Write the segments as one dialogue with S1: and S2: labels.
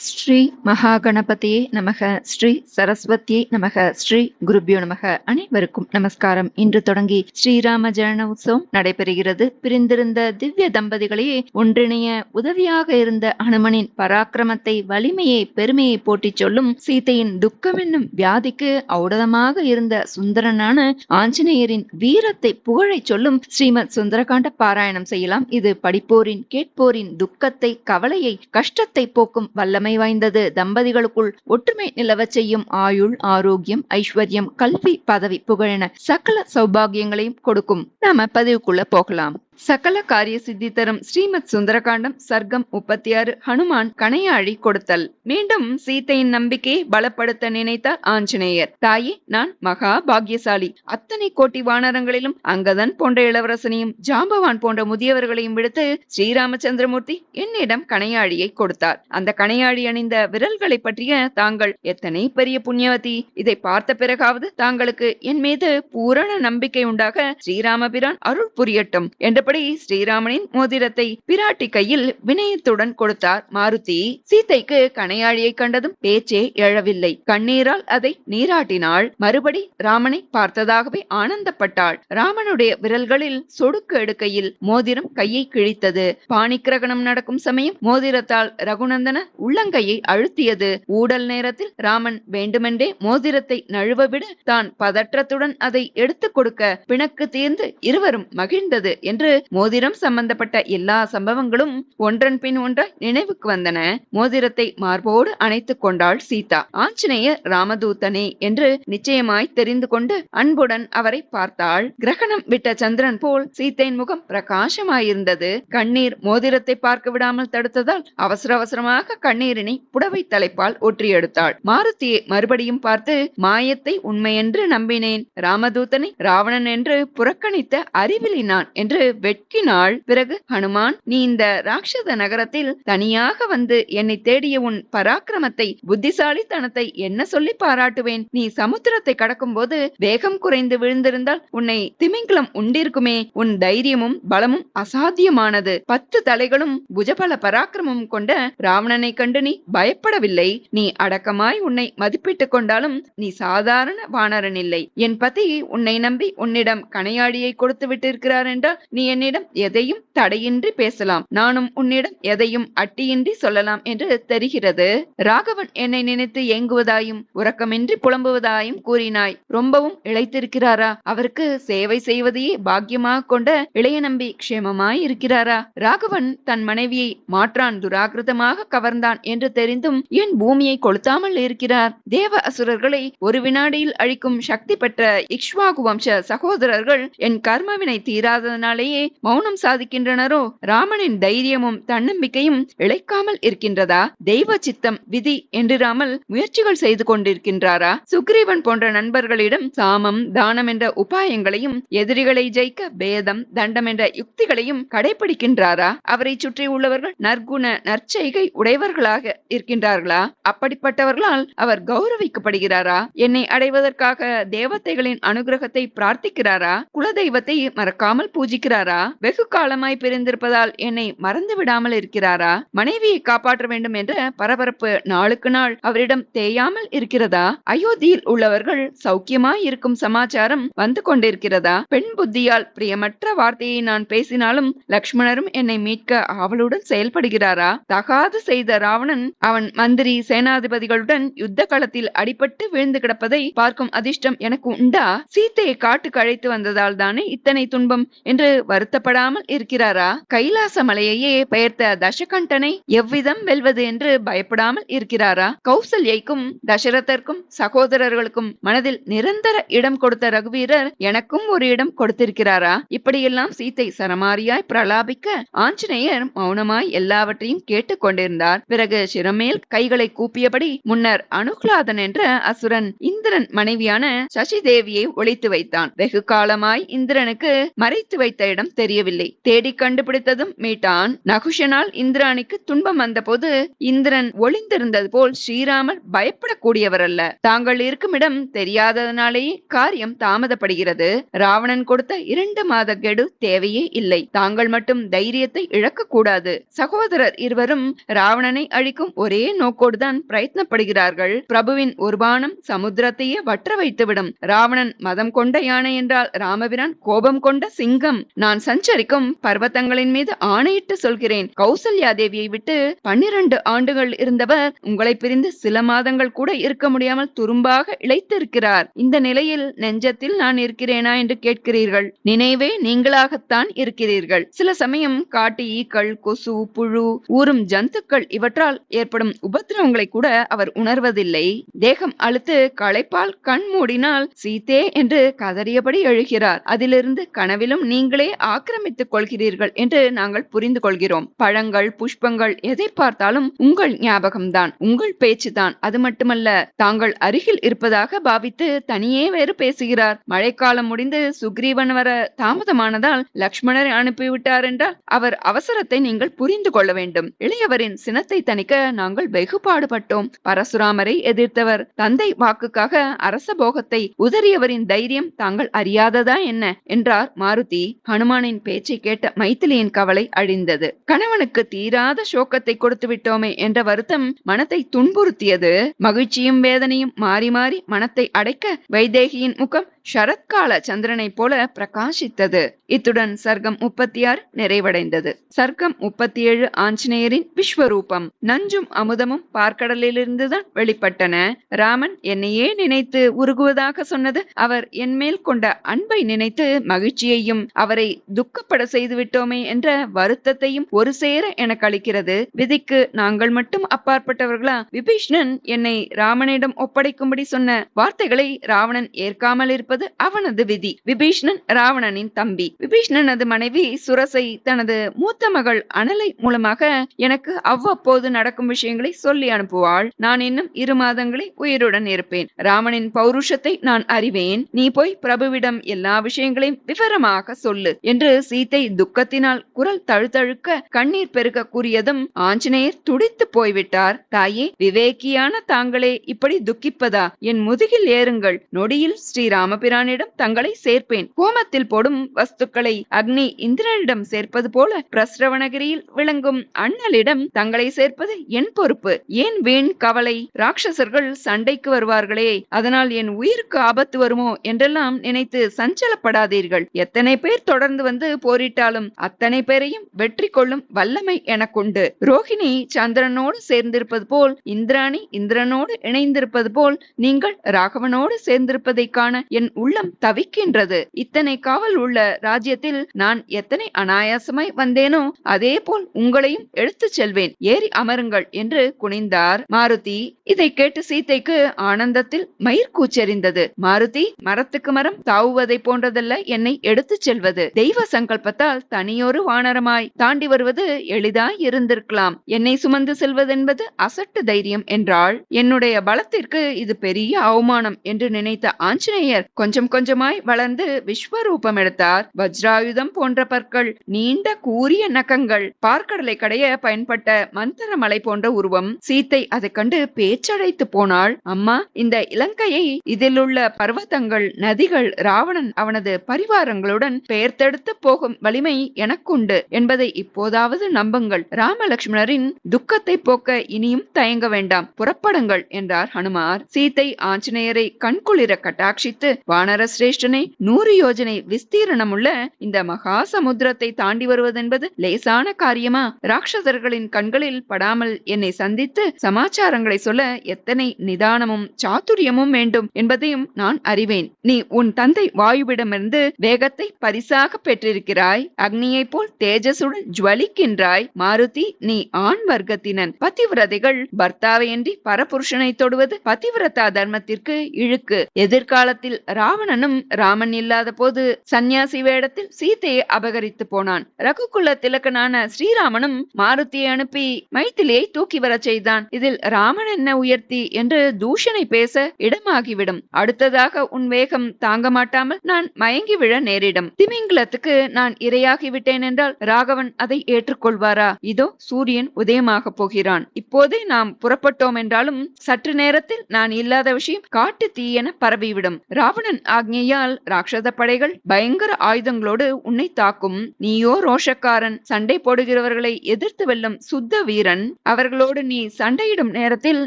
S1: ஸ்ரீ மகாகணபதியே நமக. ஸ்ரீ சரஸ்வதியே நமக. ஸ்ரீ குருபியோ நமக. அனைவருக்கும் நமஸ்காரம். இன்று தொடங்கி ஸ்ரீராம ஜனன உற்சவம் நடைபெறுகிறது. பிரிந்திருந்த திவ்ய தம்பதிகளையே ஒன்றிணைய உதவியாக இருந்த ஹனுமனின் பராக்கிரமத்தை, வலிமையை, பெருமையை போட்டிச் சொல்லும் சீதையின் துக்கம் என்னும் வியாதிக்கு ஔடதமாக இருந்த சுந்தரனான ஆஞ்சநேயரின் வீரத்தை புகழைச் சொல்லும் ஸ்ரீமத் சுந்தரகாண்ட பாராயணம் செய்யலாம். இது படிப்போரின் கேட்போரின் துக்கத்தை, கவலையை, கஷ்டத்தை போக்கும் வல்லமை வாய்ந்தது. தம்பதிகளுக்குள் ஒற்றுமை நிலவச் செய்யும் ஆயுள், ஆரோக்கியம், ஐஸ்வர்யம், கல்வி, பதவி, புகழென சகல சௌபாகியங்களையும் கொடுக்கும். நாம பதிவுக்குள்ள போகலாம். சகல காரிய சித்தி தரும் ஸ்ரீமத் சுந்தரகாண்டம் சர்க்கம் 36. ஹனுமான் கணையாழி கொடுத்தல். மீண்டும் சீதையின் நம்பிக்கையை பலப்படுத்த நினைத்தார் ஆஞ்சநேயர். தாயே, நான் மகா பாக்யசாலி. அத்தனை கோட்டி வானரங்களிலும் அங்கதன் போன்ற இளவரசனையும் ஜாம்பவான் போன்ற முதியவர்களையும் விடுத்து ஸ்ரீராமச்சந்திரமூர்த்தி என்னிடம் கணையாழியை கொடுத்தார். அந்த கணையாழி அணிந்த விரல்களை பற்றிய தாங்கள் எத்தனை பெரிய புண்ணியவதி. இதை பார்த்த பிறகாவது தாங்களுக்கு என் மீது பூரண நம்பிக்கை உண்டாக ஸ்ரீராமபிரான் அருள் புரியட்டும் என்றபடி ஸ்ரீராமனின் மோதிரத்தை பிராட்டி கையில் வினயத்துடன் கொடுத்தார் மாருதி. சீதைக்கு கணையாழியை கண்டதும் பேச்சே எழவில்லை. கண்ணீரால் அதை நீராட்டினாள். மறுபடி ராமனை பார்த்ததாகவே ஆனந்தப்பட்டாள். ராமனுடைய விரல்களில் சொடுக்கு எடுக்கையில் மோதிரம் கையை கிழித்தது. பாணிக்கிரகணம் நடக்கும் சமயம் மோதிரத்தால் ரகுநந்தன உள்ளங்கையை அழுத்தியது. ஊடல் நேரத்தில் ராமன் வேண்டுமென்றே மோதிரத்தை நழுவவிட தான் பதற்றத்துடன் அதை எடுத்துக் கொடுக்க பிணக்கு தீர்ந்து இருவரும் மகிழ்ந்தது என்று மோதிரம் சம்பந்தப்பட்ட எல்லா சம்பவங்களும் ஒன்றன் பின் ஒன்றாய் நினைவுக்கு வந்தன. மோதிரத்தை மார்போடு அணைத்துக் கொண்டாள் சீதா. ஆஞ்சநேயர் ராமதூதனே என்று நிச்சயமாய் தெரிந்து கொண்டு அன்புடன் அவரை பார்த்தாள். கிரகணம் விட்ட சந்திரன் போல் சீதையின் முகம் பிரகாசமாயிருந்தது. கண்ணீர் மோதிரத்தை பார்க்க விடாமல் தடுத்ததால் அவசர அவசரமாக கண்ணீரினை புடவை தலைப்பால் ஒற்றி எடுத்தாள். மாருதியை மறுபடியும் பார்த்து, மாயத்தை உண்மையென்று நம்பினேன், ராமதூதனை ராவணன் என்று புறக்கணித்த அறிவிலி நான் என்று வெட்கினாள். பிறகு, ஹனுமான், நீ இந்த ராட்சத நகரத்தில் தனியாக வந்து என்னை தேடிய உன் பராக்கிரமத்தை, புத்திசாலித்தனத்தை என்ன சொல்லி பாராட்டுவேன்? நீ சமுத்திரத்தை கடக்கும் போது வேகம் குறைந்து விழுந்திருந்தால் உன்னை திமிங்கலம் உண்டிருக்குமே. உன் தைரியமும் பலமும் அசாத்தியமானது. 10 தலைகளும் புஜபல பராக்கிரமும் கொண்ட ராவணனை கண்டு நீ பயப்படவில்லை. நீ அடக்கமாய் உன்னை மதிப்பிட்டுக் கொண்டாலும் நீ சாதாரண வானரன் இல்லை. என் பதி உன்னை நம்பி உன்னிடம் கணையாழியை கொடுத்து விட்டிருக்கிறார் என்றால் நீ என்னிடம் எதையும் தடையின்றி பேசலாம். நானும் உன்னிடம் எதையும் அட்டியின்றி சொல்லலாம் என்று தெரிகிறது. ராகவன் என்னை நினைத்து ஏங்குவதாயும் உறக்கமின்றி புலம்புவதாயும் கூறினாய். ரொம்பவும் இளைத்திருக்கிறாரா? அவருக்கு சேவை செய்வதையே பாக்கியமாக கொண்ட இளைய நம்பி க்ஷேமமாய் இருக்கிறாரா? ராகவன் தன் மனைவியை மாற்றான் துராகிருதமாக கவர்ந்தான் என்று தெரிந்தும் ஏன் பூமியை கொளுத்தாமல் இருக்கிறார்? தேவ அசுரர்களை ஒரு வினாடியில் அழிக்கும் சக்தி பெற்ற இக்ஷ்வாகு வம்ச சகோதரர்கள் என் கர்மவினை தீராததனாலேயே மௌனம் சாதிக்கின்றனரோ? ராமனின் தைரியமும் தன்னம்பிக்கையும் இழைக்காமல் இருக்கின்றதா? தெய்வ சித்தம், விதி என்றிராமல் முயற்சிகள் செய்து கொண்டிருக்கின்றாரா? சுக்ரீவன் போன்ற நண்பர்களிடம் சாமம், தானம் என்ற உபாயங்களையும், எதிரிகளை ஜெயிக்க பேதம், தண்டம் என்ற யுக்திகளையும் கடைபிடிக்கின்றாரா? அவரை சுற்றி உள்ளவர்கள் நற்குண நற்செய்கை உடையவர்களாக இருக்கின்றார்களா? அப்படிப்பட்டவர்களால் அவர் கௌரவிக்கப்படுகிறாரா? என்னை அடைவதற்காக தேவதைகளின் அனுகிரகத்தை பிரார்த்திக்கிறாரா? குலதெய்வத்தை மறக்காமல் பூஜிக்கிறாரா? வெகு காலமாய் பிரிந்திருப்பதால் என்னை மறந்து விடாமல் இருக்கிறாரா? மனைவியை காப்பாற்ற வேண்டும் என்ற பரபரப்பு நாளுக்கு நாள் அவரிடம் தேயாமல் இருக்கிறதா? அயோத்தியில் உள்ளவர்கள் சௌக்கியமாய் இருக்கும் சமாச்சாரம் வந்து கொண்டிருக்கிறதா? பெண் புத்தியால் பிரியமற்ற வார்த்தையை நான் பேசினாலும் லக்ஷ்மணரும் என்னை மீட்க ஆவலுடன் செயல்படுகிறாரா? தகாது செய்த ராவணன் அவன் மந்திரி சேனாதிபதிகளுடன் யுத்த களத்தில் அடிபட்டு விழுந்து கிடப்பதை பார்க்கும் அதிர்ஷ்டம் எனக்கு உண்டா? சீத்தையை காட்டுக்கு அழைத்து வந்ததால் தானே இத்தனை துன்பம் என்று வருத்தப்படாமல் இருக்கிறாரா? கைலாச மலையையே பெயர்த்த தசகண்டனை எவ்விதம் வெல்வது என்று பயப்படாமல் இருக்கிறாரா? கௌசல்யைக்கும் தசரதற்கும் சகோதரர்களுக்கும் மனதில் நிரந்தர இடம் கொடுத்த ரகுவீரர் எனக்கும் ஒரு இடம் கொடுத்திருக்கிறாரா? இப்படியெல்லாம் சீத்தை சரமாரியாய் பிரலாபிக்க ஆஞ்சநேயர் மௌனமாய் எல்லாவற்றையும் கேட்டுக் கொண்டிருந்தார். பிறகு சிரமேல் கைகளை கூப்பியபடி முன்னர் அனுக்லாதன் என்ற அசுரன் இந்திரன் மனைவியான சசி தேவியை ஒழித்து வைத்தான். வெகு காலமாய் இந்திரனுக்கு மறைத்து வைத்த இடம் தெரியவில்லை. தேடி கண்டுபிடித்ததும் மீட்டான். நகுஷனால் இந்திராணிக்கு துன்பம் வந்தபோது இந்திரன் ஒளிந்திருந்தது போல் ஸ்ரீராமர் பயப்படக்கூடியவர் அல்ல. தாங்கள் இருக்கும் இடம் தெரியாததனாலேயே காரியம் தாமதப்படுகிறது. ராவணன் கொடுத்த 2 மாத கெடு தேவையே இல்லை. தாங்கள் மட்டும் தைரியத்தை இழக்க கூடாது. சகோதரர் இருவரும் ராவணனை அழிக்கும் ஒரே நோக்கோடுதான் பிரயத்னப்படுகிறார்கள். பிரபுவின் ஒரு பானம் சமுத்திரத்தையே வற்ற வைத்துவிடும். ராவணன் மதம் கொண்ட யானை என்றால் ராமபிரான் கோபம் கொண்ட சிங்கம். நான் சஞ்சரிக்கும் பர்வதங்களின் மீது ஆணையிட்டு சொல்கிறேன், கௌசல்யா தேவியை விட்டு 12 ஆண்டுகள் இருந்தவர் உங்களை பிரிந்து சில மாதங்கள் கூட இருக்க முடியாமல் துரும்பாக இழைத்திருக்கிறார். இந்த நிலையில் நெஞ்சத்தில் நான் இருக்கிறேனா என்று கேட்கிறீர்கள். நினைவே நீங்களாகத்தான் இருக்கிறீர்கள். சில சமயம் காட்டு ஈக்கள், கொசு, புழு, ஊறும் ஜந்துக்கள் இவற்றால் ஏற்படும் உபத்திரவங்களை கூட அவர் உணர்வதில்லை. தேகம் அழுத்து களைப்பால் கண் மூடினால் சீதே என்று கதறியபடி எழுகிறார். அதிலிருந்து கனவிலும் நீங்களே ஆக்கிரமித்துக் கொள்கிறீர்கள் என்று நாங்கள் புரிந்து கொள்கிறோம். பழங்கள், புஷ்பங்கள் எதை பார்த்தாலும் உங்கள் ஞாபகம்தான், உங்கள் பேச்சுதான். அது மட்டுமல்ல, தாங்கள் அருகில் இருப்பதாக பாவித்து தனியே வேறு பேசுகிறார். மழைக்காலம் முடிந்து சுக்ரீவன் வர தாமதமானதால் லக்ஷ்மணரை அனுப்பிவிட்டார் என்றால் அவர் அவசரத்தை நீங்கள் புரிந்து கொள்ள வேண்டும். இளையவரின் சினத்தை தணிக்க நாங்கள் வெகு பாடுபட்டோம். பரசுராமரை எதிர்த்தவர். தந்தை வாக்குக்காக அரச போகத்தை உதறியவரின் தைரியம் தாங்கள் அறியாததா என்ன என்றார் மாருதி. ஹனுமானின் பேச்சை கேட்ட மைதிலியின் கவலை அழிந்தது. கணவனுக்கு தீராத சோகத்தை கொடுத்து விட்டோமே என்ற வருத்தம் மனத்தை துன்புறுத்தியது. மகிழ்ச்சியும் வேதனையும் மாறி மாறி மனத்தை அடைக்க வைதேகியின் முகம் சரத்கால சந்திரனை போல பிரகாசித்தது. இத்துடன் சர்க்கம் 36 நிறைவடைந்தது. சர்க்கம் 37 ஆஞ்சநேயரின் விஸ்வரூபம். நஞ்சும் அமுதமும் பார்க்கடலிலிருந்துதான் வெளிப்பட்டன. ராமன் என்னையே நினைத்து உருகுவதாக சொன்னது அவர் என் மேல் கொண்ட அன்பை நினைத்து மகிழ்ச்சியையும் அவரை துக்கப்பட செய்து விட்டோமே என்ற வருத்தத்தையும் ஒரு சேர எனக்கு அளிக்கிறது. விதிக்கு நாங்கள் மட்டும் அப்பாற்பட்டவர்களா? விபீஷ்ணன் என்னை ராமனிடம் ஒப்படைக்கும்படி சொன்ன வார்த்தைகளை ராவணன் ஏற்காமல் இருப்பது அவனது விதி. விபீஷ்ணன் ராவணனின் தம்பி. விபீஷ்ணனது மனைவி சுரசை தனது மூத்த மகள் அனலை மூலமாக எனக்கு அவ்வப்போது நடக்கும் விஷயங்களை சொல்லி அனுப்புவாள். நான் இன்னும் 2 மாதங்களே உயிருடன் இருப்பேன். ராமனின் பௌருஷத்தை நான் அறிவேன். நீ போய் பிரபுவிடம் எல்லா விஷயங்களையும் விவரமாக சொல்லு என்று சீதை துக்கத்தினால் குரல் தழுதழுக்க கண்ணீர் பெருக கூறியதும் ஆஞ்சநேயர் துடித்து போய்விட்டார். தாயே, விவேக்கியான தாங்களே இப்படி துக்கிப்பதா? என் முதுகில் ஏறுங்கள். நொடியில் ஸ்ரீராமபிரானிடம் தங்களை சேர்ப்பேன். ஹோமத்தில் போடும் வஸ்துக்களை அக்னி இந்திரனிடம் சேர்ப்பது போல பிரஸ்ரவணகிரியில் விளங்கும் அண்ணலிடம் தங்களை சேர்ப்பது என் பொறுப்பு. ஏன் வீண் கவலை? ராட்சசர்கள் சண்டைக்கு வருவார்களே, அதனால் என் உயிருக்கு ஆபத்து வருமோ என்றெல்லாம் நினைத்து சஞ்சலப்படாதீர்கள். எத்தனை பேர் தொடர்ந்து வந்து போரிட்டாலும் அத்தனை பேரையும் வெற்றி கொள்ளும் வல்லமை எனக்குண்டு. ரோஹிணி சந்திரனோடு சேர்ந்திருப்பது போல், இந்திராணி இந்திரனோடு இணைந்திருப்பது போல் நீங்கள் ராகவனோடு சேர்ந்திருப்பதை காண என் உள்ளம் தவிக்கின்றது. இத்தனை காவல் உள்ள ராஜ்யத்தில் நான் எத்தனை அனாயாசமாய் வந்தேனோ அதே போல் உங்களையும் எடுத்துச் செல்வேன். ஏறி அமருங்கள் என்று குனிந்தார். மாருதி இதை கேட்டு சீதைக்கு ஆனந்தத்தில் மயிர் கூச்செறிந்தது. மாருதி, மரத்துக்கு மரம் தாவுவதை போன்றதல்ல என்னை எடுத்துச் செல்வது. தெய்வ சங்கல்பத்தால் தனியொரு வானரமாய் தாண்டி வருவது எளிதாய் இருந்திருக்கலாம். என்னை சுமந்து செல்வதென்பது அசட்டு தைரியம் என்றாள். என்னுடைய பலத்திற்கு இது பெரிய அவமானம் என்று நினைத்த ஆஞ்சநேயர் கொஞ்சம் கொஞ்சமாய் வளர்ந்து விஸ்வரூபம் எடுத்தார். வஜ்ராயுதம் போன்ற பற்கள், நீண்ட கூரிய நகங்கள், பார்க்கடலை கடைய பயன்பட்ட மந்திர மலை போன்ற உருவம். சீத்தை அதை கண்டு பேச்சடைத்து போனாள். அம்மா, இந்த இலங்கையை, இதில் உள்ள பர்வதங்கள், நதிகள், ராவணன் அவனது பரிவாரங்களுடன் பெயர்த்தெடுத்து போகும் வலிமை எனக்குண்டு என்பதை இப்போதாவது நம்புங்கள். ராமலட்சுமணரின் துக்கத்தை போக்க இனியும் தயங்க வேண்டாம். புறப்படுங்கள் என்றார் ஹனுமார். சீத்தை ஆஞ்சநேயரை கண்குளிர கட்டாட்சித்து, வானர சிரேஷ்டனை 100 யோஜனை விஸ்தீரணமுள்ள இந்த மகா சமுத்திரத்தை தாண்டி வருவதென்பது லேசான காரியமா? ராட்சசர்களின் கண்களில் படாமல் என்னை சந்தித்து சமாச்சாரங்களை சொல்ல எத்தனை நிதானமும் சாதுரியமும் வேண்டும் என்பதையும் நான் அறிவேன். நீ உன் தந்தை வாயுவிடமிருந்து வேகத்தை பரிசாக பெற்றிருக்கிறாய். அக்னியை போல் தேஜசுடன் ஜுவலிக்கின்றாய். மாருதி, நீ ஆண் வர்க்கத்தினன். பதிவிரதைகள் பர்த்தாவையின்றி பரபுருஷனை தொடுவது பதிவிரதா தர்மத்திற்கு இழுக்கு. எதிர்காலத்தில் ராவணனும் ராமன் இல்லாத போது சந்நியாசி வேடத்தில் சீதையை அபகரித்து போனான். ரகுகுல திலகனான ஸ்ரீராமனும் மாருதியை அனுப்பி மைத்திலியை தூக்கி வரச் செய்தான். இதில் ராமன் என்ன உயர்த்தி என்று தூஷணை பேச இடமாகிவிடும். அடுத்ததாக உன் வேகம் தாங்க மாட்டாமல் நான் மயங்கி விழ நேரிடும். திமிங்கலத்துக்கு நான் இரையாகிவிட்டேன் என்றால் ராகவன் அதை ஏற்றுக்கொள்வாரா? இதோ சூரியன் உதயமாக போகிறான். இப்போதே நாம் புறப்பட்டோம் என்றாலும் சற்று நேரத்தில் நான் இல்லாத விஷயம் காட்டு தீயென பரவிவிடும். ராவணன் ஆக்ஞையால் ராட்சத படைகள் பயங்கர ஆயுதங்களோடு உன்னை தாக்கும். நீயோ ரோஷக்காரன், சண்டை போடுகிறவர்களை எதிர்த்து வெல்லும் சுத்த வீரன். அவர்களோடு நீ சண்டையிடும் நேரத்தில்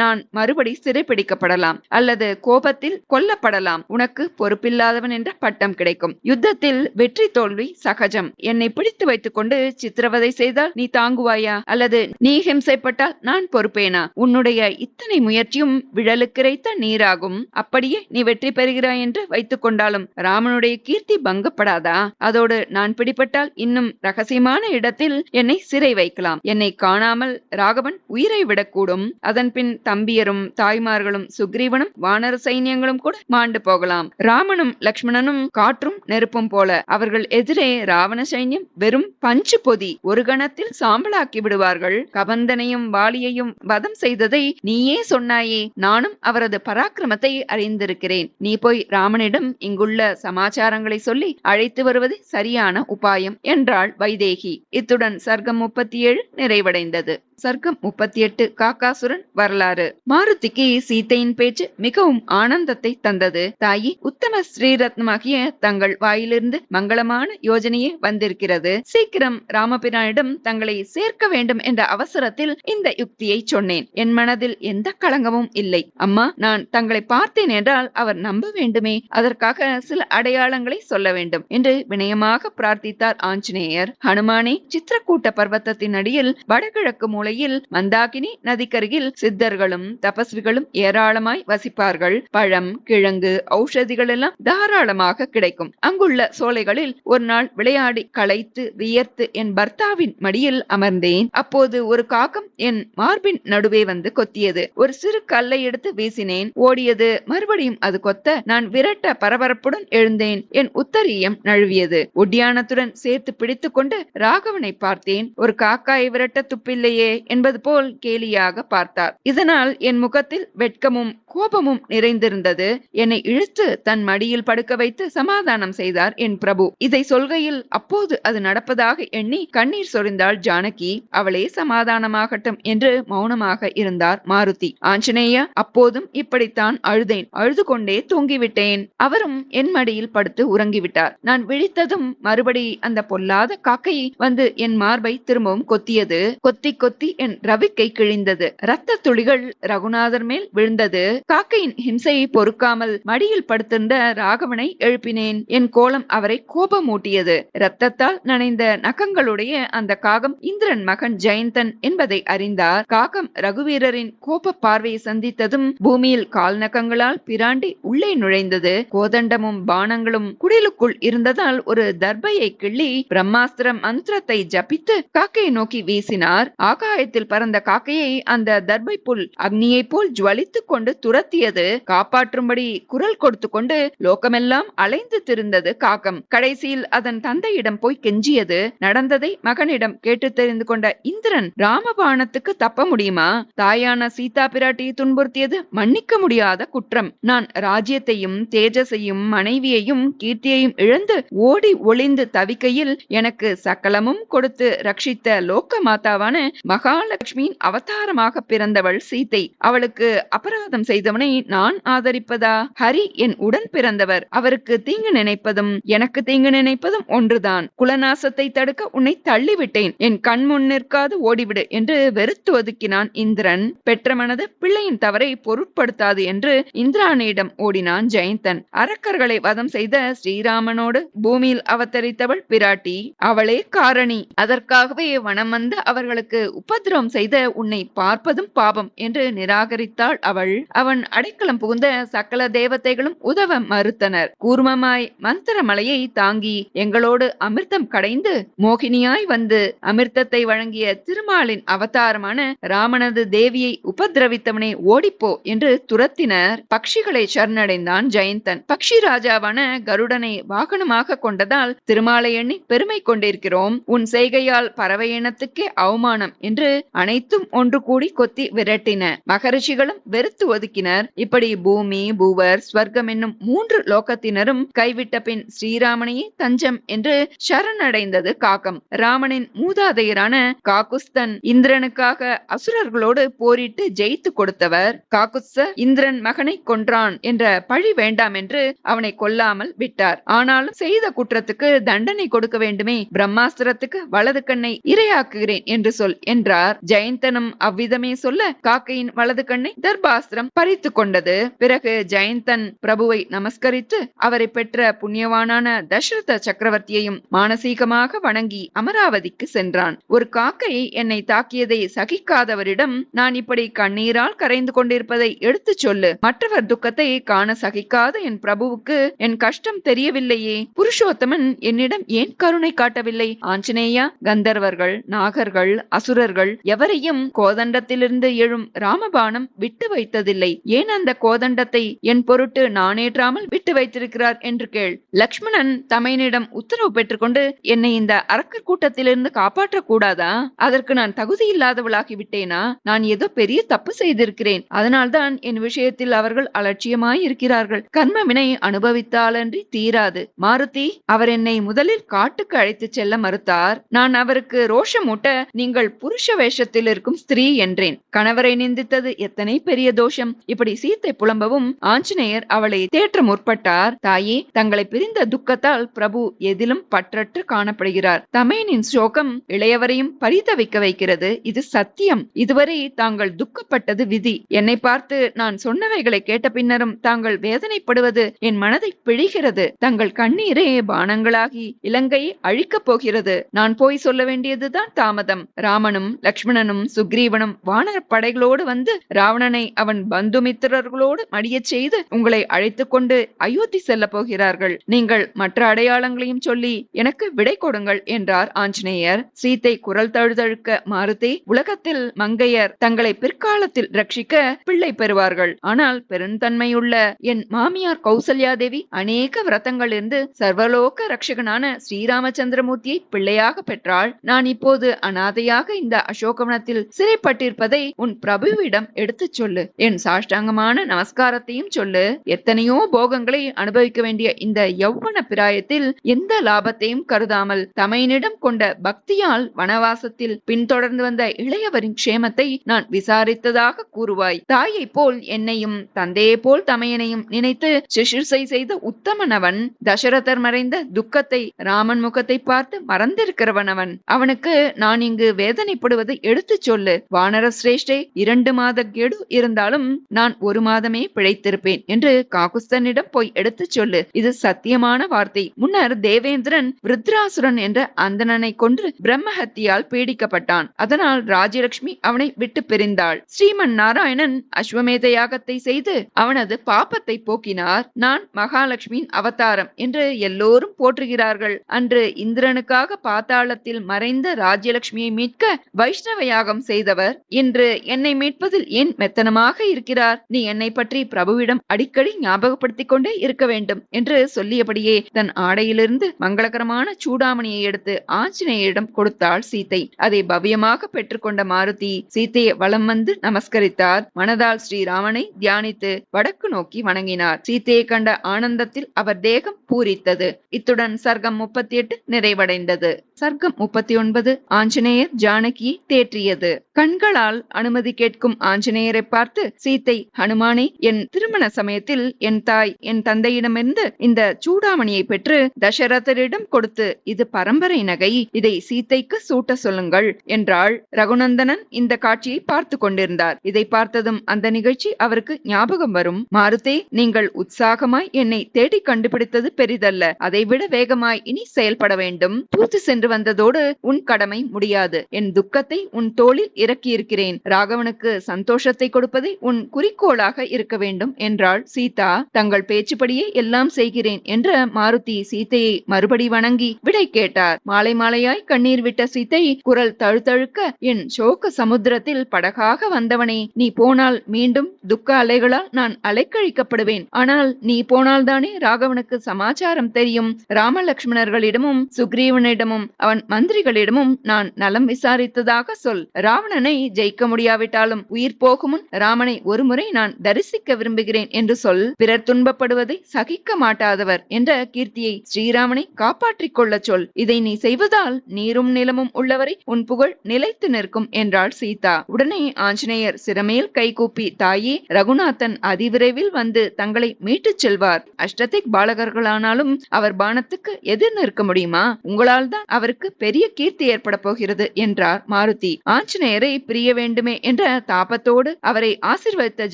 S1: நான் மறுபடி சிறைப்பிடிக்கப்படலாம் அல்லது கோபத்தில் கொல்லப்படலாம். உனக்கு பொறுப்பில்லாதவன் என்ற பட்டம் கிடைக்கும். யுத்தத்தில் வெற்றி தோல்வி சகஜம். என்னை பிடித்து வைத்துக் கொண்டு சித்திரவதை செய்தால் நீ தாங்குவாயா? அல்லது நீ ஹிம்சைப்பட்டால் நான் பொறுப்பேனா? உன்னுடைய இத்தனை முயற்சியும் விழலுக்கிரைத்த நீராகும். அப்படியே நீ வெற்றி பெறுகிறாய் என்று வைத்துக் கொண்டாலும் ராமனுடைய கீர்த்தி பங்கப்படாதா? அதோடு நான் பிடிபட்டால் இன்னும் ரகசியமான இடத்தில் என்னை சிறை வைக்கலாம். என்னை காணாமல் ராகவன் உயிரை விடக்கூடும். அதன் பின் தம்பியரும் தாய்மார்களும் சுக்ரீவனும் வானர சைன்யங்களும் கூட மாண்டு போகலாம். ராமனும் லக்ஷ்மணனும் காற்றும் நெருப்பும் போல. அவர்கள் எதிரே ராவண சைன்யம் வெறும் பஞ்சு பொதி. ஒரு கணத்தில் சாம்பலாக்கி விடுவார்கள். கபந்தனையும் வாலியையும் வதம் செய்ததை நீயே சொன்னாயே. நானும் அவரது பராக்கிரமத்தை அறிந்திருக்கிறேன். நீ போய் ராமனிடம் இங்குள்ள சமாச்சாரங்களை சொல்லி அழைத்து வருவது சரியான உபாயம் என்றாள் வைதேகி. இத்துடன் சர்க்கம் 37 நிறைவடைந்தது. சர்க்கம் 38 காக்காசுரன் வரலாறு. மாருதிக்கு சீதையின் பேச்சு மிகவும் ஆனந்தத்தை தந்தது. தாயி, உத்தம ஸ்ரீரத்னமாகிய தங்கள் வாயிலிருந்து மங்களமான யோஜனையே வந்திருக்கிறது. சீக்கிரம் ராமபிரானிடம் தங்களை சேர்க்க வேண்டும் என்ற அவசரத்தில் இந்த யுக்தியை சொன்னேன். என் மனதில் எந்த களங்கமும் இல்லை. அம்மா, நான் தங்களை பார்த்தேன் என்றால் அவர் நம்ப வேண்டுமே. அதற்காக சில அடையாளங்களை சொல்ல வேண்டும் என்று வினயமாக பிரார்த்தித்தார் ஆஞ்சநேயர். ஹனுமானே, சித்திரக்கூட்ட பர்வத்தத்தின் அடியில் வடகிழக்கு மூலையில் மந்தாகினி நதிக்கருகில் சித்தர்களும் தபஸ்விகளும் ஏராளமாய் வசிப்பார்கள். பழம், கிழங்கு, ஔஷதிகள் எல்லாம் தாராளமாக கிடைக்கும். அங்குள்ள சோலைகளில் ஒரு நாள் விளையாடி களைத்து வியர்த்து என் பர்த்தாவின் மடியில் அமர்ந்தேன். அப்போது ஒரு காகம் என் மார்பின் நடுவே வந்து கொத்தியது. ஒரு சிறு கல்லை எடுத்து வீசினேன். ஓடியது. மறுபடியும் அது கொத்த நான் விரட்ட பரபரப்புடன் எழுந்தேன். என் உத்தரீயம் நழுவியது. ஒட்டியானத்துடன் சேர்த்து பிடித்துக் கொண்டு ராகவனை பார்த்தேன். ஒரு காக்காயை விரட்ட துப்பில்லையே என்பது போல் கேலியாக பார்த்தார். இதனால் என் முகத்தில் வெட்கமும் கோபமும் நிறைந்திருந்தது. என்னை இழுத்து தன் மடியில் படுக்க வைத்து சமாதானம் செய்தார் என் பிரபு. இதை சொல்கையில் அப்போது அது நடப்பதாக எண்ணி கண்ணீர் சொரிந்தாள் ஜானகி. அவளே சமாதானமாகட்டும் என்று மௌனமாக இருந்தார் மாருதி. ஆஞ்சநேயா, அப்போதும் இப்படித்தான் அழுதேன். அழுது கொண்டே தூங்கிவிட்டேன். அவரும் என் மடியில் படுத்து உறங்கிவிட்டார். நான் விழித்ததும் மறுபடி அந்த பொல்லாத காக்கை வந்து என் மார்பை திரும்பவும் கொத்தியது. கொத்தி கொத்தி என் ரவிக்கை கிழிந்தது. இரத்த துளிகள் ரகுநாதர் மேல் விழுந்தது. காக்கையின் ஹிம்சையை பொறுக்காமல் மடியில் படுத்திருந்த ராகவனை எழுப்பினேன். என் கோலம் அவரை கோபமூட்டியது. இரத்தத்தால் நனைந்த நகங்களுடைய அந்த காகம் இந்திரன் மகன் ஜெயந்தன் என்பதை அறிந்தார். காகம் ரகுவீரரின் கோப பார்வையை சந்தித்ததும் பூமியில் கால் நகங்களால் பிராண்டி உள்ளே நுழைந்தது. கோதண்டமும் பானங்களும் குடிலுக்குள் இருந்ததால் ஒரு தர்பையை கிள்ளி பிரம்மாஸ்திர மந்திரத்தை ஜபித்து காக்கையை நோக்கி வீசினார். ஆகாயத்தில் பறந்த காக்கையை அந்த தர்பை புல் அக்னியை போல் ஜுவலித்துக் கொண்டு துரத்தியது. காப்பாற்றும்படி குரல் கொடுத்து கொண்டு லோகமெல்லாம் அலைந்து திரிந்தது காகம். கடைசியில் அதன் தந்தையிடம் போய் கெஞ்சியது. நடந்ததை மகனிடம் கேட்டு தெரிந்து கொண்ட இந்திரன், ராமபாணத்துக்கு தப்ப முடியுமா? தாயான சீதா பிராட்டியை துன்புறுத்தியது மன்னிக்க முடியாத குற்றம். நான் ராஜ்யத்தையும் தேஜஸையும் மனைவியையும் கீர்த்தியையும் இழந்து ஓடி ஒளிந்து தவிக்கையில் எனக்கு சகலமும் கொடுத்து ரட்சித்த லோக மாதாவான மகாலட்சுமியின் அவதாரமாக பிறந்தவள் சீதை. அவளுக்கு அபராதம் செய்தவனை நான் ஆதரிப்பதா? ஹரி என் உடன் பிறந்தவர். அவருக்கு தீங்கு நினைப்பதும் எனக்கு தீங்கு நினைப்பதும் ஒன்றுதான். குலநாசத்தை தடுக்க உன்னை தள்ளிவிட்டேன். என் கண் முன் நிற்காது ஓடிவிடு என்று வெறுத்து ஒதுக்கினான் இந்திரன். பெற்ற மனது பிள்ளையின் தவறை பொருட்படுத்தாது என்று இந்திராணியிடம் ஓடினான் ஜெயந்தன். அரக்கர்களை வதம் செய்த ஸ்ரீராமனோடு பூமியில் அவதரித்தவள் பிராட்டி. அவளே காரணி. அதற்காகவே வனம் வந்து அவர்களுக்கு உபத்திரவம் செய்த உன்னை பார்ப்பதும் பாவம் என்று நிராகரித்தாள் அவள். அவன் அடைக்கலம் புகுந்த சகல தேவதைகளும் உதவ மறுத்தனர். கூர்மமாய் மந்திர மலையை தாங்கி எங்களோடு அமிர்தம் கடைந்து மோகினியாய் வந்து அமிர்தத்தை வழங்கிய திருமாலின் அவதாரமான ராமனது தேவியை உபதிரவித்தவனே ஓடிப்போ என்று துரத்தினர். பக்ஷிகளை சரணடைந்தான் ஜெயந்தன். பக்ஷி ராஜாவான கருடனை வாகனமாக கொண்டதால் திருமாலை எண்ணி பெருமை கொண்டிருக்கிறோம். உன் செய்கையால் பறவை இனத்துக்கே அவமானம் என்று அனைத்தும் ஒன்று கூடி கொத்தி விரட்டின. மகரிஷிகளும் வெறுத்து ஒதுக்கினர். இப்படி பூமி, பூவர், ஸ்வர்க்கம் என்னும் 3 லோகத்தினரும் கைவிட்ட பின் ஸ்ரீராமனையே தஞ்சம் என்று சரணடைந்தது காகம். ராமனின் மூதாதையரான காகுஸ்தன் இந்திரனுக்காக அசுரர்களோடு போரிட்டு ஜெயித்து கொடுத்தவர். காகுஸ்த இந்திரன் மகனை கொன்றான் என்ற பழி வேண்டாம் என்று அவனை கொல்லாமல் விட்டார். ஆனாலும் செய்த குற்றத்துக்கு தண்டனை கொடுக்க வேண்டுமே, பிரம்மாஸ்திரத்துக்கு வலது கண்ணை இரையாக்குகிறேன் என்று சொல் என்றார். ஜெயந்தனும் அவ்விதமே சொல்ல காக்கையின் வலது கண்ணை தர்பாஸ்திரம் பறித்து கொண்டது. பிறகு ஜெயந்தன் பிரபுவை நமஸ்கரித்து அவரை பெற்ற புண்ணியவானான தசரத சக்கரவர்த்தியையும் மானசீகமாக வணங்கி அமராவதிக்கு சென்றான். ஒரு காக்கை என்னை தாக்கியதை சகிக்காதவரிடம் நான் இப்படி கண்ணீரால் கரைந்து கொண்டிருப்பதை எடுத்துச் சொல்லு. மற்றவர் துக்கத்தை காண சகிக்காத என் பிரபுவுக்கு என் கஷ்டம் தெரியவில்லையே. புருஷோத்தமன் என்னிடம் ஏன் கருணை காட்டவில்லை? ஆஞ்சநேயா, கந்தர்வர்கள், நாகர்கள், அசுரர்கள் எவரையும் கோதண்டத்திலிருந்து எழும் ராமபானம் விட்டு வைத்ததில்லை. ஏன் அந்த கோதண்டத்தை என் பொருட்டு நானேற்றாமல் விட்டு வைத்திருக்கிறார் என்று கேள். லக்ஷ்மணன் தமையனிடம் உத்தரவு பெற்றுக்கொண்டு என்னை இந்த அரக்கர் கூட்டத்திலிருந்து காப்பாற்ற கூடாதா? அதற்கு நான் தகுதி இல்லாதவளாகி விட்டேனா? நான் ஏதோ பெரிய தப்பு செய்திருக்கிறேன். அதனால்தான் என் விஷயத்தில் அவர்கள் அலட்சியமாய் இருக்கிறார்கள். கர்மவினை அனுபவித்தாலன்றி தீராது. மாருதி, அவர் என்னை முதலில் காட்டுக்கு அழைத்துச் செல்ல மறுத்தார். நான் அவருக்கு ரோஷமூட்ட நீங்கள் புருஷ வேஷத்தில் இருக்கும் ஸ்திரீ என்றேன். கணவரை நிந்தித்தது எத்தனை பெரிய தோஷம். இப்படி சீத்தை புலம்பவும் ஆஞ்சநேயர் அவளை தேற்ற முற்பட்டார். தாயே, தங்களை பிரிந்த துக்கத்தால் பிரபு எதிலும் பற்றற்று காணப்படுகிறார். தமையனின் சோகம் இளையவரையும் பரிதவிக்க வைக்கிறது. இது சத்தியம். இதுவரை தாங்கள் துக்கப்பட்டது விதி. என்னை பார்த்து நான் சொன்னவைகளை கேட்ட பின்னரும் தாங்கள் வேதனைப்படுவது என் மனதை பிழிகிறது. தங்கள் கண்ணீரே பானங்களாகி இலங்கையை அழிக்கப் போகிறது. நான் போய் சொல்ல வேண்டியதுதான் தாமதம். ராமனும் லக்ஷ்மணனும் சுக்ரீவனும் வானர படைகளோடு வந்து ராவணனை அவன் பந்துமித்திரர்களோடு மடியச் செய்து உங்களை அழைத்துக் கொண்டு அயோத்தி செல்ல போகிறார்கள். நீங்கள் மற்ற அடையாளங்களையும் சொல்லி எனக்கு விடை கொடுங்கள் என்றார் ஆஞ்சநேயர். சீத்தை குரல் தழுதழுக்க, மாருதி, உலகத்தில் மங்கையர் தங்களை பிற்காலத்தில் ரட்சிக்க பிள்ளை பெறுவார்கள். ஆனால் பெருந்தன்மையுள்ள என் மாமியார் கௌசல்யாதேவி அநேக விரதங்கள் இருந்து சர்வலோக ரட்சகனான ஸ்ரீராமச்சந்திரமூர்த்தியை பிள்ளையாக பெற்றாள். நான் இப்போது அனாதையாக இந்த அசோகவனத்தில் சிறைப்பட்டிருப்பதை உன் பிரபுவிடம் எடுத்துச் சொல்லு. என் சாஷ்டாங்கமான நமஸ்காரத்தையும் சொல்லு. எத்தனையோ போகங்களை அனுபவிக்க வேண்டிய இந்த யௌவன பிராயத்தில் எந்த லாபத்தையும் கருதாமல் தமையனிடம் கொண்ட பக்தியால் வனவாசத்தில் பின்தொடர்ந்து வந்த இளையவரின் க்ஷேமத்தை நான் விசாரித்ததாக கூறுவாய். தாயை போல் என்னையும் தந்தையை போல் தமையனையும் நினைத்து சிசுசை செய்த உத்தமனவன். தசரதர் மறைந்த துக்கத்தை ராமன் முகத்தை பார்த்து மறந்திருக்கிறவனவன். அவனுக்கு நான் இங்கு வேதனைப்படுவதை எடுத்துச் சொல்லு. வானர சிரேஷ்டை 2 மாத கெடு இருந்தாலும் நான் 1 மாதமே பிழைத்திருப்பேன் என்று காகுஸ்தனிடம் போய் எடுத்துச் சொல்லு. இது சத்தியமான வார்த்தை. முன்னர் தேவேந்திரன் விருத்ராசுரன் என்ற அந்தணனை கொன்று பிரம்மஹத்தியால் பீடிக்கப்பட்டான். அதனால் ராஜலட்சுமி அவனை விட்டு பிரிந்தாள். ஸ்ரீமன் நாராயணன் அஸ்வமேத யாகத்தை செய்து அவனது பாப்பத்தை போக்கினார். நான் மகாலட்சுமியின் அவதாரம் என்று எல்லோரும் போற்றுகிறார்கள். அன்று இந்திரனுக்காக பாதாளத்தில் மறைந்த ராஜ்யலட்சுமியை மீட்க வைஷ்ணவ யாகம் செய்தவர் இன்று என்னை மீட்பதில் ஏன் மெத்தனமாக இருக்கிறார்? நீ என்னை பற்றி பிரபுவிடம் அடிக்கடி ஞாபகப்படுத்திக் கொண்டே இருக்க வேண்டும் என்று சொல்லியபடியே தன் ஆடையிலிருந்து மங்களகரமான சூடாமணியை எடுத்து ஆஞ்சநேயரிடம் கொடுத்தாள் சீத்தை. அதை பவ்யமாக பெற்றுக்கொண்ட மாருதி சீத்தையை வலம் வந்து நமஸ்கரித்தார். மனதால் ஸ்ரீராமனை தியானித்து வடக்கு நோக்கி வணங்கினார். சீத்தையை கண்ட ஆனந்தத்தில் அவர் தேகம் பூரித்தது. இத்துடன் சர்க்கம் 38 நிறைவடைந்தது. சர்க்கம் 39 ஆஞ்சநேயர் ஜானகியை தேற்றியது. கண்களால் அனுமதி கேட்கும் ஆஞ்சநேயரை பார்த்து சீத்தை, ஹனுமானே, என் திருமண சமயத்தில் என் தாய் என் தந்தையிடமிருந்து இந்த சூடாமணியை பெற்று தசரதரிடம் கொடுத்து, இது பரம்பரை நகை, இதை சீத்தைக்கு சூட்ட சொல்லுங்கள் என்றாள். ரகுநந்தனன் இந்த காட்சியை பார்த்து கொண்டிருந்தார். இதை பார்த்ததும் அந்த நிகழ்ச்சி அவருக்கு ஞாபகம் வரும். மாருதே, நீங்கள் உற்சாகமாய் என்னை தேடி கண்டுபிடித்தது பெரிதல்ல. அதைவிட வேகமாய் இனி செயல்பட வேண்டும். தூத்து சென்று வந்ததோடு உன் கடமை முடியாது. என் துக்கத்தை பாரத்தை உன் தோளில் இறக்கியிருக்கிறேன். ராகவனுக்கு சந்தோஷத்தை கொடுப்பதை உன் குறிக்கோளாக இருக்க வேண்டும் என்றாள் சீதா. தங்கள் பேச்சுப்படியே எல்லாம் செய்கிறேன் என்ற மாருதி சீதையை மறுபடி வணங்கி விடை கேட்டார். மாலை மாலையாய் கண்ணீர் விட்ட சீதை குரல் தழுதழுக்க, என் சோக சமுத்திரத்தில் படகாக வந்தவனே, நீ போனால் மீண்டும் துக்க அலைகளால் நான் அலைக்கழிக்கப்படுவேன். ஆனால் நீ போனால்தானே ராகவனுக்கு சமாச்சாரம் தெரியும். ராமலட்சுமணர்களிடமும் சுக்ரீவனிடமும் அவன் மந்திரிகளிடமும் நான் நலம் விசாரித்ததாக சொல். ராவணனை ஜெயிக்க முடியாவிட்டாலும் உயிர் போகும் முன் ராமனை ஒருமுறை நான் தரிசிக்க விரும்புகிறேன் என்று சொல். பிறர் துன்பப்படுவதை சகிக்க மாட்டாதவர் என்ற கீர்த்தியை ஸ்ரீராமனை காப்பாற்றிக் கொள்ள சொல். இதை நீ செய்வதால் நீரும் நிலமும் உள்ளவரை உன் புகழ் நிலைத்து நிற்கும் என்றாள் சீதா. உடனே ஆஞ்சநேயர் சிரமேல் கைகூப்பி, தாயே, ரகுநாதன் அதிவிரைவில் வந்து தங்களை மீட்டுச் செல்வார். அஷ்டதிக் பாலகர்களானாலும் அவர் பானத்துக்கு எதிர் நிற்க முடியுமா? உங்களால் தான் அவருக்கு பெரிய கீர்த்தி ஏற்பட போகிறது என்றார் மாருதி. ஆஞ்சநேயரை பிரிய வேண்டுமே என்ற தாபத்தோடு அவரை ஆசீர்வதித்த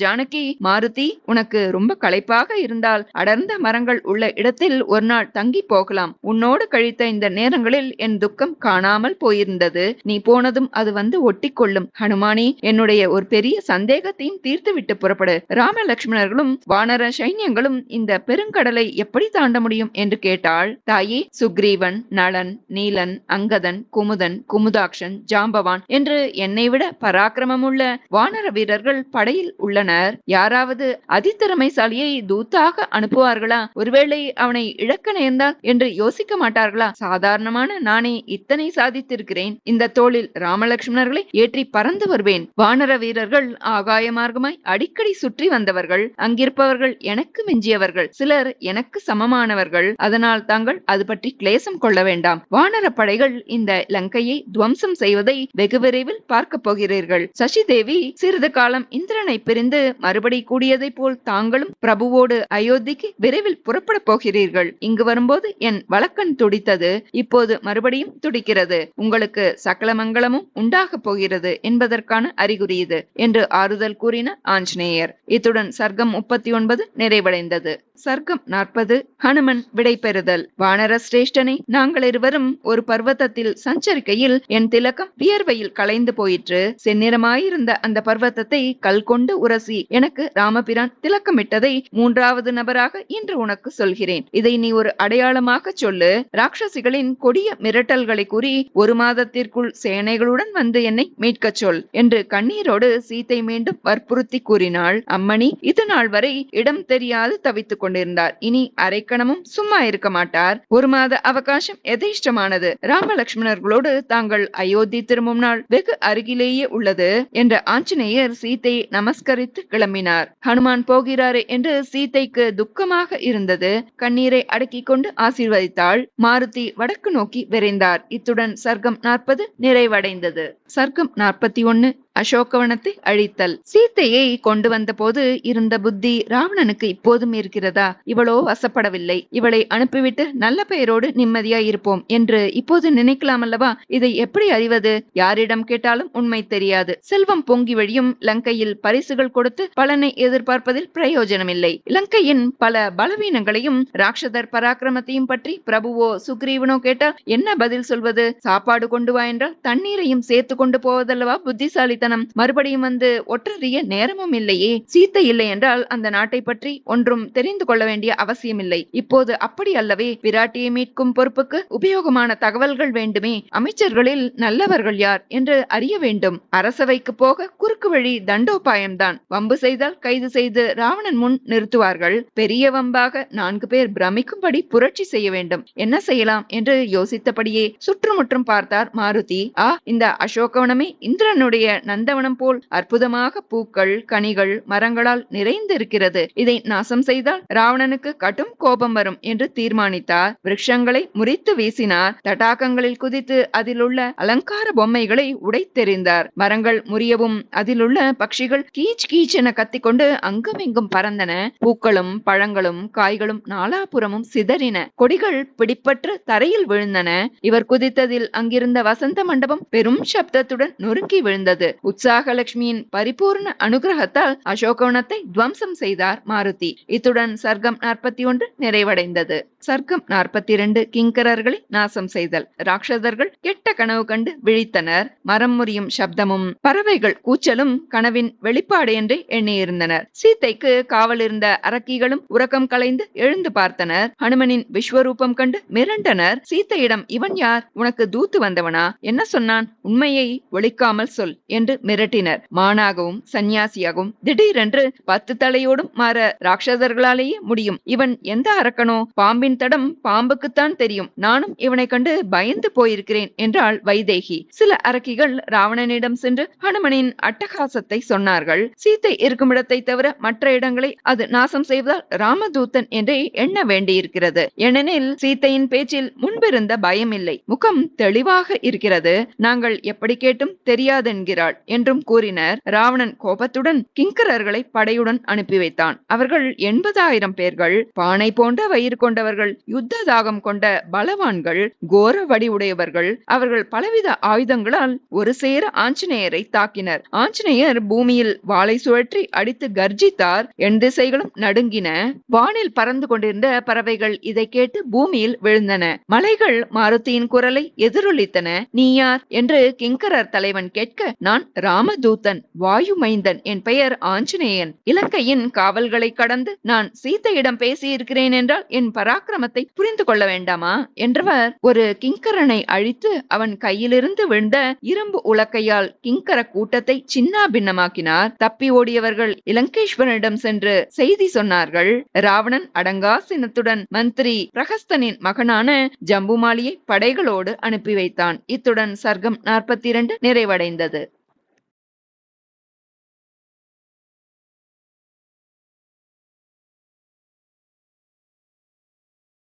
S1: ஜானகி, மாருதி, உனக்கு ரொம்ப களைப்பாக இருந்தால் அடர்ந்த மரங்கள் உள்ள இடத்தில் ஒரு நாள் தங்கி போகலாம். உன்னோடு கழித்த இந்த நேரங்களில் என் துக்கம் காணாமல் போயிருந்தது. நீ போனதும் அது வந்து ஒட்டி கொள்ளும். ஹனுமானே, என்னுடைய ஒரு பெரிய சந்தேகத்தையும் தீர்த்து விட்டு புறப்படு. ராம லட்சுமணர்களும் வானர சைன்யங்களும் இந்த பெருங்கடலை எப்படி தாண்ட முடியும் என்று கேட்டாள். தாயே, சுக்ரீவன், நளன், நீலன், அங்கதன், குமுதன், குமுதாக்ஷன், ஜாம்பவான் என்று என்னை விட பராக்கிரமமுள்ள வானர வீரர்கள் படையில் உள்ளனர். யாராவது அதித்திறமைசாலியை தூத்தாக அனுப்புவார்களா? ஒருவேளை அவனை இழக்க நேர்ந்தால் என்று யோசிக்க மாட்டார்களா? சாதாரணமான நானே இத்தனை சாதித்திருக்கிறேன். இந்த தோளில் ராமலட்சுமணர்களை ஏற்றி பறந்து வருவேன். வானர வீரர்கள் ஆகாய மார்க்கமாய் அடிக்கடி சுற்றி வந்தவர்கள். அங்கிருப்பவர்கள் எனக்கு மிஞ்சியவர்கள். சிலர் எனக்கு சமமானவர்கள். அதனால் தாங்கள் அது பற்றி கிளேசம் கொள்ள வேண்டாம். வானர படைகள் இந்த லங்கையை துவம்சம் செய்வதை வெகு விரைவில் பார்க்க போகிறீர்கள். சசி தேவி சிறிது காலம் இந்திரனை பிரிந்து மறுபடி கூடியதை போல் தாங்களும் பிரபுவோடு அயோத்திக்கு விரைவில் புறப்பட போகிறீர்கள். இங்கு வரும்போது என் வழக்கன் துடித்தது, இப்போது மறுபடியும் துடிக்கிறது. உங்களுக்கு சகல மங்களமும் உண்டாக போகிறது என்பதற்கான அறிகுறி இது என்று ஆறுதல் கூறினார் ஆஞ்சநேயர். இத்துடன் சர்க்கம் 39 நிறைவடைந்தது. சர்க்கம் 40 ஹனுமன் விடை பெறுதல். வானர சிரேஷ்டனை, நாங்கள் இருவரும் ஒரு பர்வதத்தில் சஞ்சரிக்கையில் என் திலக்கம் வியர்வையில் கலைந்து போயிற்று. செந்நிறமாயிருந்த அந்த பர்வதத்தை கல் கொண்டு உரசி எனக்கு ராமபிரான் திலக்கமிட்டதை மூன்றாவது நபராக இன்று உனக்கு சொல்கிறேன். இதை நீ ஒரு அடையாளமாக சொல்லு. ராட்சசிகளின் கொடிய மிரட்டல்களை கூறி ஒரு மாதத்திற்குள் சேனைகளுடன் வந்து என்னை மீட்கச் சொல் என்று கண்ணீரோடு சீதை மீண்டும் வற்புறுத்தி கூறினாள். அம்மணி இது நாள் வரை இடம் தெரியாது தவித்துக் கொண்டிருந்தார். இனி அரைக்கணமும் சும்மா இருக்க மாட்டார். ஒரு மாத அவகாசம் எதிஷ்டமானது. ராமலட்சுமணர்களோடு தாங்கள் அயோத்தி திரும்பும் நாள் வெகு அருகிலேயே உள்ளது என்ற ஆஞ்சநேயர் சீதையை நமஸ்கரித்து கிளம்பினார். ஹனுமான் போகிறாரே என்று சீதைக்கு துக்கமாக இருந்தது. கண்ணீரை அடக்கிக் கொண்டு ஆசீர்வதித்தாள். மாருதி வடக்கு நோக்கி விரைந்தார். இத்துடன் சர்க்கம் 40 நிறைவடைந்தது. சர்க்கம் 41 அசோகவனத்தை அழித்தல். சீதையை கொண்டு வந்த போது இருந்த புத்தி ராவணனுக்கு இப்போதும் இருக்கிறதா? இவளோ வசப்படவில்லை. இவளை அனுப்பிவிட்டு நல்ல பெயரோடு நிம்மதியாய் இருப்போம் என்று இப்போது நினைக்கலாம் அல்லவா? இதை எப்படி அறிவது? யாரிடம் கேட்டாலும் உண்மை தெரியாது. செல்வம் பொங்கி வழியும் லங்கையில் பரிசுகள் கொடுத்து பலனை எதிர்பார்ப்பதில் பிரயோஜனமில்லை. இலங்கையின் பல பலவீனங்களையும் ராட்சதர் பராக்கிரமத்தையும் பற்றி பிரபுவோ சுக்ரீவனோ கேட்டால் என்ன பதில் சொல்வது? சாப்பாடு கொண்டு வா என்றால் தண்ணீரையும் சேர்த்து கொண்டு போவதல்லவா புத்திசாலி. மறுபடியும் வந்து ஒற்றறிய நேரமும் இல்லையே. சீத்தை இல்லை என்றால் அந்த நாட்டை பற்றி ஒன்றும் தெரிந்து கொள்ள வேண்டிய அவசியம் இல்லை. இப்போது அப்படி அல்லவே. விராட்டியை மீட்கும் பொறுப்புக்கு உபயோகமான தகவல்கள் வேண்டுமே. அமைச்சர்களில் நல்லவர்கள் யார் என்று அறிய வேண்டும். அரசவைக்கு போக குறுக்கு வழி தண்டோபாயம்தான். வம்பு செய்தால் கைது செய்து ராவணன் முன் நிறுத்துவார்கள். பெரிய வம்பாக 4 பேர் பிரமிக்கும்படி புரட்சி செய்ய வேண்டும். என்ன செய்யலாம் என்று யோசித்தபடியே சுற்றுமுற்றும் பார்த்தார் மாருதி. இந்த அசோகவனமே இந்திரனுடைய நந்தவனம் போல் அற்புதமாக பூக்கள், கனிகள், மரங்களால் நிறைந்திருக்கிறது. இதை நாசம் செய்தால் ராவணனுக்கு கடும் கோபம் வரும் என்று தீர்மானித்தார். விருட்சங்களை முறித்து வீசினார். தடாகங்களில் குதித்து அதில் உள்ள அலங்கார பொம்மைகளை உடைத்தெறிந்தார். மரங்கள் முறியவும் அதிலுள்ள பட்சிகள் கீச் கீச் என கத்திக்கொண்டு அங்குமிங்கும் பறந்தன. பூக்களும் பழங்களும் காய்களும் நாலாபுறமும் சிதறின. கொடிகள் பிடிப்பற்று தரையில் விழுந்தன. இவர் குதித்ததில் அங்கிருந்த வசந்த மண்டபம் பெரும் சப்த சப்தத்துடன் நொறுங்கி விழுந்தது. உற்சாகலட்சுமியின் பரிபூர்ண அனுகிரகத்தால் அசோகவனத்தை துவம்சம் செய்தார் மாருதி. இத்துடன் சர்க்கம் 41 நிறைவடைந்தது. சர்க்கம் 42 கிங்கரர்களை நாசம் செய்தல். ராட்சதர்கள் கெட்ட கனவு கண்டு விழித்தனர். மரம் முறியும் சப்தமும் பறவைகள் கூச்சலும் கனவின் வெளிப்பாடு என்றே எண்ணியிருந்தனர். சீதைக்கு காவல் இருந்த அரக்கிகளும் உறக்கம் கலைந்து எழுந்து பார்த்தனர். ஹனுமனின் விஸ்வரூபம் கண்டு மிரண்டனர். சீதையிடம், இவன் யார்? உனக்கு தூத்து வந்தவனா? என்ன சொன்னான்? உண்மையை ஒளிக்காமல் சொல் என்று மிரட்டினர். மானாகவும் சந்நியாசியாகவும் திடீரென்று 10 தலையோடும் மாற ராட்சதர்களாலேயே முடியும். இவன் எந்த அரக்கனோ? பாம்பின் தடம் பாம்புக்குத்தான் தெரியும். நானும் இவனை கண்டு பயந்து போயிருக்கிறேன் என்றாள் வைதேகி. சில அரக்கிகள் ராவணனிடம் சென்று ஹனுமனின் அட்டகாசத்தை சொன்னார்கள். சீத்தை இருக்கும் இடத்தை தவிர மற்ற இடங்களை அது நாசம் செய்வதால் ராமதூதன் என்றே எண்ண வேண்டியிருக்கிறது. ஏனெனில் சீத்தையின் பேச்சில் முன்பிருந்த பயம் இல்லை. முகம் தெளிவாக இருக்கிறது. நாங்கள் எப்படி கேட்டும் தெரியாதென்கிறாள் என்றும் கூறினர். ராவணன் கோபத்துடன் கிங்கரர்களை படையுடன் அனுப்பி வைத்தான். அவர்கள் 80,000 பேர்கள். பானை போன்ற வயிறு கொண்டவர்கள், யுத்த தாகம் கொண்ட பலவான்கள், கோர வடிவுடையவர்கள். அவர்கள் பலவித ஆயுதங்களால் ஒரு சேர ஆஞ்சநேயரை தாக்கினர். ஆஞ்சநேயர் பூமியில் வாளை சுழற்றி அடித்து கர்ஜித்தார். 8 திசைகளும் நடுங்கின. வானில் பறந்து கொண்டிருந்த பறவைகள் இதை கேட்டு பூமியில் விழுந்தன. மலைகள் மாருதியின் குரலை எதிரொலித்தன. நீ யார் என்று கிங்கரர் தலைவன் கேட்க, நான் ராமதூதன், வாயு மைந்தன். என் பெயர் ஆஞ்சநேயன். இலங்கையின் காவல்களை கடந்து நான் சீதையிடம் பேசியிருக்கிறேன் என்றால் என் பராக்கிரமத்தை புரிந்து கொள்ள வேண்டாமா என்றவர் ஒரு கிங்கரனை அழித்து அவன் கையிலிருந்து விழுந்த இரும்பு உலக்கையால் கிங்கர கூட்டத்தை சின்ன பின்னமாக்கினார். தப்பி ஓடியவர்கள் இலங்கேஸ்வரனிடம் சென்று செய்தி சொன்னார்கள். ராவணன் அடங்கா சினத்துடன் மந்திரி பிரகஸ்தனின் மகனான ஜம்புமாலியை படைகளோடு அனுப்பி வைத்தான். இத்துடன் சர்க்கம் 42 நிறைவடைந்தது.